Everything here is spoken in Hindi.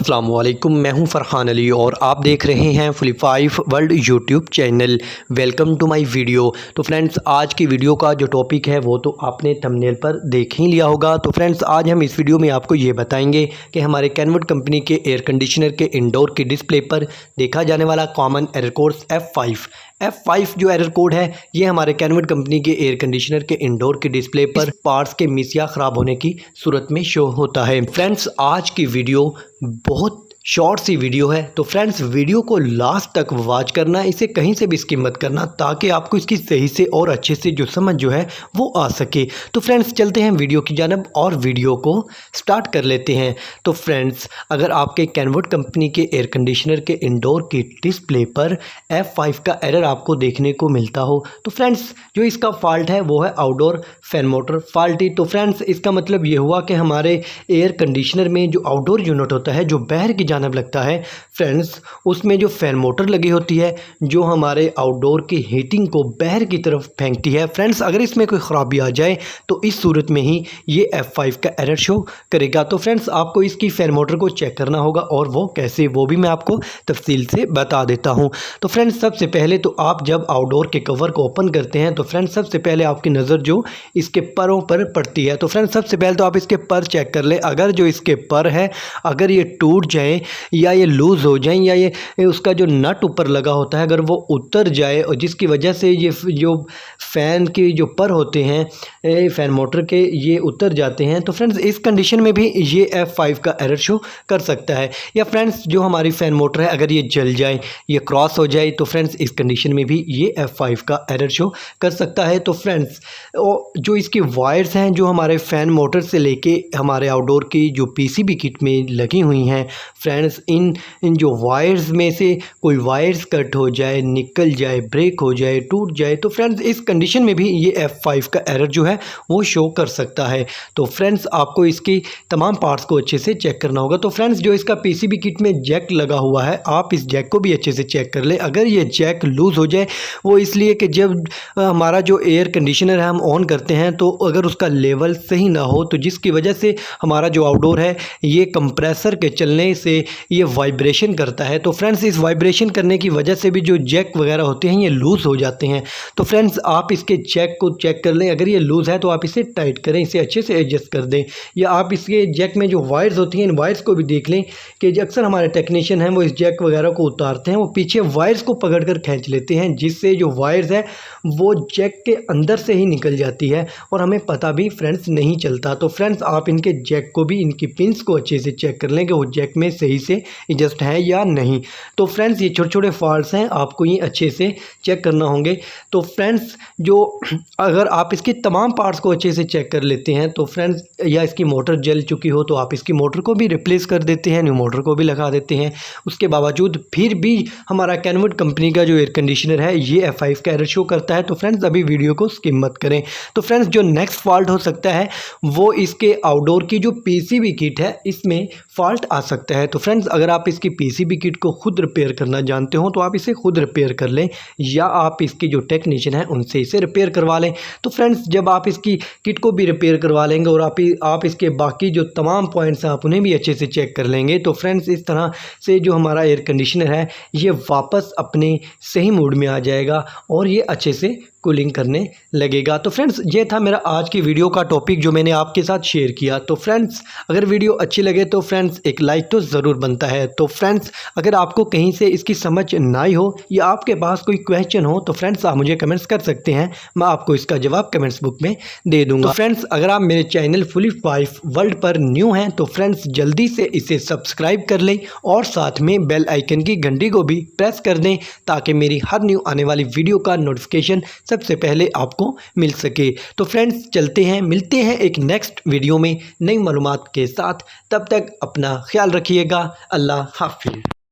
अस्सलाम वालेकुम, मैं हूं फ़रहान अली और आप देख रहे हैं फुली5 world YouTube channel. Welcome to my video. तो फ्रेंड्स, आज की वीडियो का जो टॉपिक है वो तो आपने थंबनेल पर देख ही लिया होगा। तो फ्रेंड्स, आज हम इस वीडियो में आपको ये बताएंगे कि हमारे कैनवुड कंपनी के एयर कंडीशनर के इंडोर की डिस्प्ले पर देखा जाने वाला कॉमन एरर कोड F5 जो एरर कोड है ये हमारे कैनवुड कंपनी के एयर कंडीशनर के इंडोर की डिस्प्ले पर पार्ट्स के मिस या ख़राब होने की सूरत में शो होता है। फ्रेंड्स, आज की वीडियो बहुत शॉर्ट सी वीडियो है, तो फ्रेंड्स वीडियो को लास्ट तक वॉच करना, इसे कहीं से भी स्किप मत करना ताकि आपको इसकी सही से और अच्छे से जो समझ जो है वो आ सके। तो फ्रेंड्स, चलते हैं वीडियो की जानब और वीडियो को स्टार्ट कर लेते हैं। तो फ्रेंड्स, अगर आपके कैनवुड कंपनी के एयर कंडीशनर के इंडोर की डिस्प्ले पर F5 का एरर आपको देखने को मिलता हो तो फ्रेंड्स जो इसका फॉल्ट है वो है आउटडोर फैन मोटर फॉल्टी। तो फ्रेंड्स, इसका मतलब ये हुआ कि हमारे एयर कंडीशनर में जो आउटडोर यूनिट होता है जो बाहर की जानब लगता है फ्रेंड्स, उसमें जो फैन मोटर लगी होती है जो हमारे आउटडोर की हीटिंग को बाहर की तरफ फेंकती है। फ्रेंड्स, अगर इसमें कोई ख़राबी आ जाए तो इस सूरत में ही ये F5 का एरर शो करेगा। तो फ्रेंड्स, आपको इसकी फैन मोटर को चेक करना होगा और वो कैसे, वो भी मैं आपको तफसील से बता देता हूँ। तो फ्रेंड्स, सबसे पहले तो आप जब आउटडोर के कवर को ओपन करते हैं तो फ्रेंड्स सबसे पहले आपकी नज़र जो इसके परों पर पड़ती है। तो फ्रेंड्स, सबसे पहले तो आप इसके पर चेक कर लें। अगर जो इसके पर है अगर ये टूट जाए या ये लूज़ हो जाए या ये उसका जो नट ऊपर लगा होता है अगर वो उतर जाए और जिसकी वजह से ये जो फ़ैन के जो पर होते हैं फ़ैन मोटर के ये उतर जाते हैं, तो फ्रेंड्स इस कंडीशन में भी ये F5 का एरर शो कर सकता है। या फ्रेंड्स, जो हमारी फ़ैन मोटर है अगर ये जल जाए, ये क्रॉस हो जाए, तो फ्रेंड्स इस कंडीशन में भी ये F5 का एरर शो कर सकता है। तो फ्रेंड्स, जो इसकी वायर्स हैं जो हमारे फ़ैन मोटर से लेके हमारे आउटडोर की जो PCB किट में लगी हुई हैं फ्रेंड्स, इन जो वायर्स में से कोई वायर्स कट हो जाए, निकल जाए, ब्रेक हो जाए, टूट जाए, तो फ्रेंड्स इस कंडीशन में भी ये F5 का एरर जो है वो शो कर सकता है। तो फ्रेंड्स, आपको इसकी तमाम पार्ट्स को अच्छे से चेक करना होगा। तो फ्रेंड्स, जो इसका PCB किट में जैक लगा हुआ है आप इस जैक को भी अच्छे से चेक कर ले। अगर ये जैक लूज़ हो जाए, वो इसलिए कि जब हमारा जो एयर कंडीशनर है हम ऑन करते हैं तो अगर उसका लेवल सही ना हो तो जिसकी वजह से हमारा जो आउटडोर है ये कंप्रेसर के चलने से ये वाइब्रेशन करता है। तो फ्रेंड्स, इस वाइब्रेशन करने की वजह से भी जो जैक वगैरह होते हैं ये लूज़ हो जाते हैं। तो फ्रेंड्स, आप इसके जैक को चेक कर लें। अगर ये लूज़ है तो आप इसे टाइट करें, इसे अच्छे से एडजस्ट कर दें। या आप इसके जैक में जो वायर्स होती हैं इन वायर्स को भी देख लें कि अक्सर हमारे टेक्नीशियन हैं वो इस जैक वगैरह को उतारते हैं, वो पीछे वायर्स को पकड़ कर खींच लेते हैं जिससे जो वायर्स है वो जैक के अंदर से ही निकल जाती है और हमें पता भी फ्रेंड्स नहीं चलता। तो फ्रेंड्स, आप इनके जैक को भी, इनकी पिंस को अच्छे से चेक कर लें कि वो जैक में सही से एडजस्ट है या नहीं। तो फ्रेंड्स, ये छोटे छोटे फॉल्ट्स हैं, आपको ये अच्छे से चेक करना होंगे। तो फ्रेंड्स, जो अगर आप इसके तमाम पार्ट्स को अच्छे से चेक कर लेते हैं तो फ्रेंड्स, या इसकी मोटर जल चुकी हो तो आप इसकी मोटर को भी रिप्लेस कर देते हैं, न्यू मोटर को भी लगा देते हैं। उसके बावजूद फिर भी हमारा कैनवुड कंपनी का जो एयर कंडीशनर है ये F5 का एरर शो करता है। तो फ्रेंड्स, अभी वीडियो को स्किप मत करें। तो फ्रेंड्स, जो नेक्स्ट फॉल्ट हो सकता है वो इसके आउटडोर की जो PCB किट है इसमें फॉल्ट आ सकता है। तो फ्रेंड्स, अगर आप इसकी PCB किट को खुद रिपेयर करना जानते हो तो आप इसे खुद रिपेयर कर लें या आप इसकी जो टेक्नीशियन है उनसे इसे रिपेयर करवा लें। तो फ्रेंड्स, जब आप इसकी किट को भी रिपेयर करवा लेंगे और आप इसके बाकी जो तमाम पॉइंट्स हैं आप उन्हें भी अच्छे से चेक कर लेंगे तो फ्रेंड्स इस तरह से जो हमारा एयर कंडीशनर है ये वापस अपने सही मूड में आ जाएगा और ये अच्छे से कूलिंग करने लगेगा। तो फ्रेंड्स, ये था मेरा आज की वीडियो का टॉपिक जो मैंने आपके साथ शेयर किया। तो फ्रेंड्स, अगर वीडियो अच्छी लगे तो फ्रेंड्स एक लाइक तो ज़रूर बनता है। तो फ्रेंड्स, अगर आपको कहीं से इसकी समझ ना आई हो या आपके पास कोई क्वेश्चन हो तो फ्रेंड्स आप मुझे कमेंट्स कर सकते हैं, मैं आपको इसका जवाब कमेंट्स बुक में दे दूँगा। तो फ्रेंड्स, अगर आप मेरे चैनल फुली5 वर्ल्ड पर न्यू हैं तो फ्रेंड्स जल्दी से इसे सब्सक्राइब कर लें और साथ में बेल आइकन की घंटी को भी प्रेस कर दें ताकि मेरी हर न्यू आने वाली वीडियो का नोटिफिकेशन सबसे पहले आपको मिल सके। तो फ्रेंड्स, चलते हैं, मिलते हैं एक नेक्स्ट वीडियो में नई मालूमात के साथ। तब तक अपना ख्याल रखिएगा। अल्लाह हाफिज़।